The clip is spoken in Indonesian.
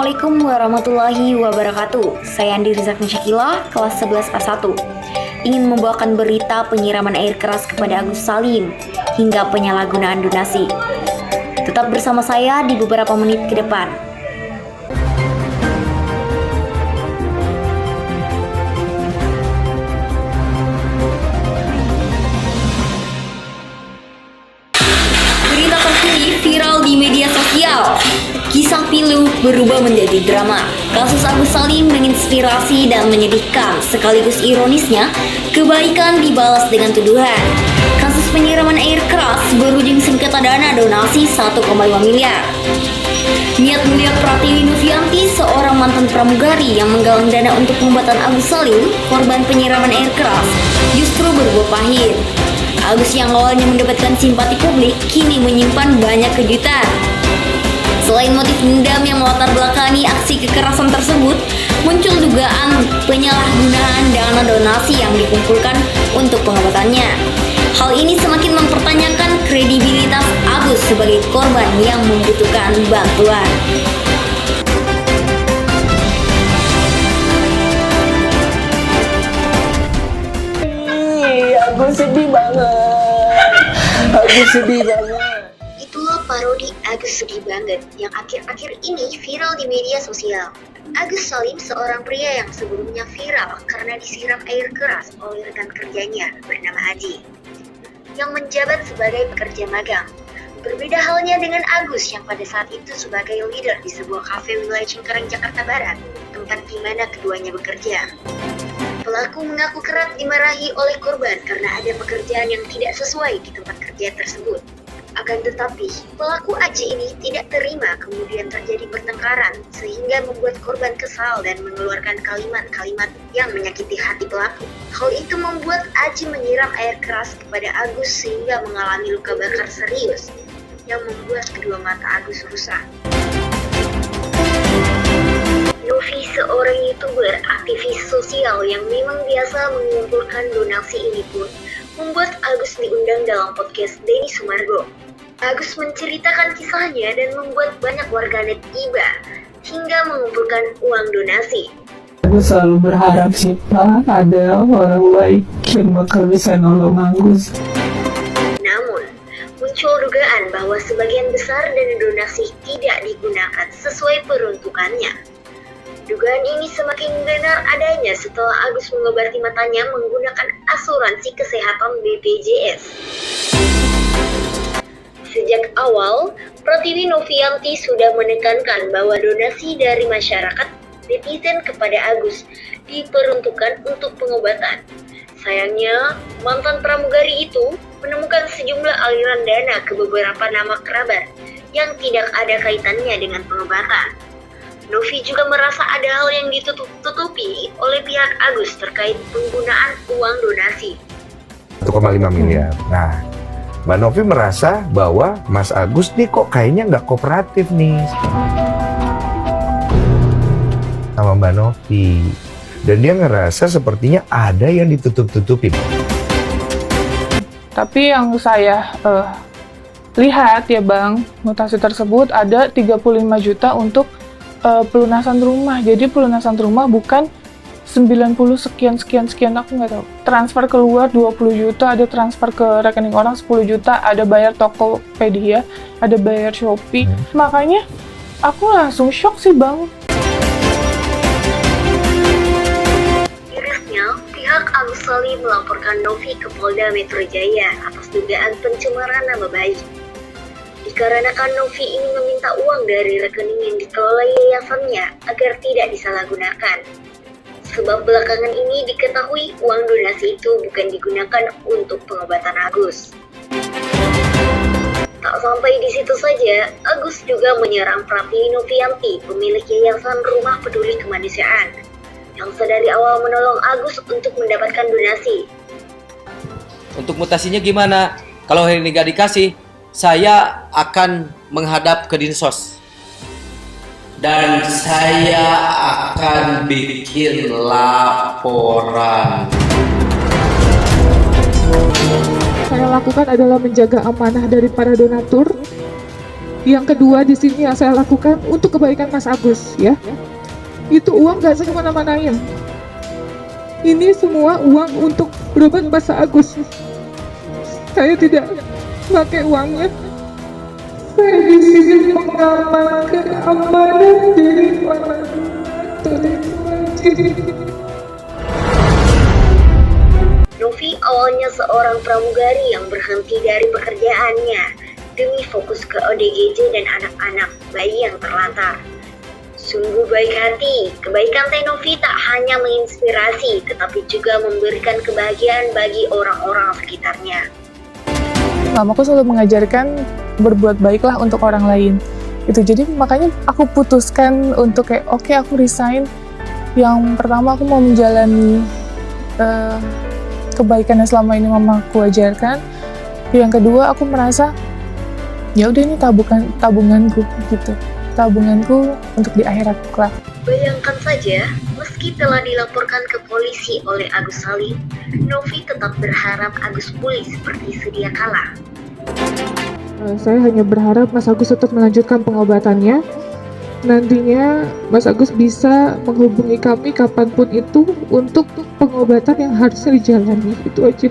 Assalamualaikum warahmatullahi wabarakatuh. Saya Andi Rizak Syakila, kelas 11 A1. Ingin membawakan berita penyiraman air keras kepada Agus Salim hingga penyalahgunaan donasi. Tetap bersama saya di beberapa menit ke depan. Berita terkini viral di media sosial. Kisah pilu berubah menjadi drama. Kasus Agus Salim menginspirasi dan menyedihkan. Sekaligus ironisnya, kebaikan dibalas dengan tuduhan. Kasus penyiraman air keras berujung sengketa dana donasi 1,5 miliar. Niat mulia Pratiwi Novianti, seorang mantan pramugari yang menggalang dana untuk pengobatan Agus Salim, korban penyiraman air keras, justru berbuah pahit. Agus yang awalnya mendapatkan simpati publik, kini menyimpan banyak kejutan. Selain motif dendam yang melatar belakangi aksi kekerasan tersebut, muncul dugaan penyalahgunaan dana donasi yang dikumpulkan untuk pengobatannya. Hal ini semakin mempertanyakan kredibilitas Agus sebagai korban yang membutuhkan bantuan. Aku sedih banget. Itulah parodi Agus sedih banget yang akhir-akhir ini viral di media sosial. Agus Salim seorang pria yang sebelumnya viral karena disiram air keras oleh rekan kerjanya bernama Haji, yang menjabat sebagai pekerja magang. Berbeda halnya dengan Agus yang pada saat itu sebagai leader di sebuah kafe wilayah Cengkareng, Jakarta Barat, tempat di mana keduanya bekerja. Pelaku mengaku kerap dimarahi oleh korban karena ada pekerjaan yang tidak sesuai di tempat kerja tersebut. Akan tetapi, pelaku Aji ini tidak terima, kemudian terjadi pertengkaran sehingga membuat korban kesal dan mengeluarkan kalimat-kalimat yang menyakiti hati pelaku. Hal itu membuat Aji menyiram air keras kepada Agus sehingga mengalami luka bakar serius yang membuat kedua mata Agus rusak. Novi, seorang YouTuber aktivis sosial yang memang biasa mengumpulkan donasi ini pun membuat Agus diundang dalam podcast Denny Sumargo. Agus menceritakan kisahnya dan membuat banyak warganet iba hingga mengumpulkan uang donasi. Aku selalu berharap sih Pak, ada orang baik yang bakal bisa nolong Agus. Namun, muncul dugaan bahwa sebagian besar dana donasi tidak digunakan sesuai peruntukannya. Dugaan ini semakin benar adanya setelah Agus mengobati matanya menggunakan asuransi kesehatan BPJS. Sejak awal, Pratiwi Novianti sudah menekankan bahwa donasi dari masyarakat netizen kepada Agus diperuntukkan untuk pengobatan. Sayangnya, mantan pramugari itu menemukan sejumlah aliran dana ke beberapa nama kerabat yang tidak ada kaitannya dengan pengobatan. Novi juga merasa ada hal yang ditutupi oleh pihak Agus terkait penggunaan uang donasi. 1,5 miliar. Nah, Mbak Novi merasa bahwa Mas Agus nih kok kayaknya nggak kooperatif nih sama Mbak Novi. Dan dia ngerasa sepertinya ada yang ditutup-tutupin. Tapi yang saya lihat ya Bang, mutasi tersebut ada 35 juta untuk pelunasan rumah. Jadi pelunasan rumah bukan 90 sekian aku nggak tahu. Transfer keluar 20 juta, ada transfer ke rekening orang 10 juta, ada bayar Tokopedia, ada bayar Shopee. Makanya aku langsung shock sih Bang. Irisnya, pihak Agus Salim melaporkan Novi ke Polda Metro Jaya atas dugaan pencemaran nama baik. Dikarenakan Novi ingin meminta uang dari rekening yang dikelola yayasannya agar tidak disalahgunakan. Sebab belakangan ini diketahui uang donasi itu bukan digunakan untuk pengobatan Agus. Tak sampai di situ saja, Agus juga menyerang Pratiwi Novianti, pemilik Yayasan Rumah Peduli Kemanusiaan, yang sedari awal menolong Agus untuk mendapatkan donasi. Untuk mutasinya gimana? Kalau hari ini gak dikasih, saya akan menghadap ke Dinsos. Dan saya akan bikin laporan. Saya lakukan adalah menjaga amanah dari para donatur Yang kedua di sini yang saya lakukan untuk kebaikan Mas Agus ya. Itu uang gak saya kemana-manain. Ini semua uang untuk berobat Mas Agus. Saya tidak pakai uangnya. Saya di sini mengamankan amanah dari orang tua. Novi awalnya seorang pramugari yang berhenti dari pekerjaannya demi fokus ke ODGJ dan anak-anak bayi yang terlantar. Sungguh baik hati, kebaikan Teh Novi tak hanya menginspirasi, tetapi juga memberikan kebahagiaan bagi orang-orang sekitarnya. Mamaku selalu mengajarkan berbuat baiklah untuk orang lain. Itu jadi makanya aku putuskan untuk kayak oke, aku resign. Yang pertama aku mau menjalani kebaikan yang selama ini mamaku ajarkan. Yang kedua aku merasa ya udah ini tabunganku gitu. Tabunganku untuk di akhirat kelak. Bayangkan saja, meski telah dilaporkan ke polisi oleh Agus Salim, Novi tetap berharap Agus pulih seperti sedia kala. Saya hanya berharap Mas Agus tetap melanjutkan pengobatannya. Nantinya Mas Agus bisa menghubungi kami kapanpun itu untuk pengobatan yang harusnya dijalani. Itu aja.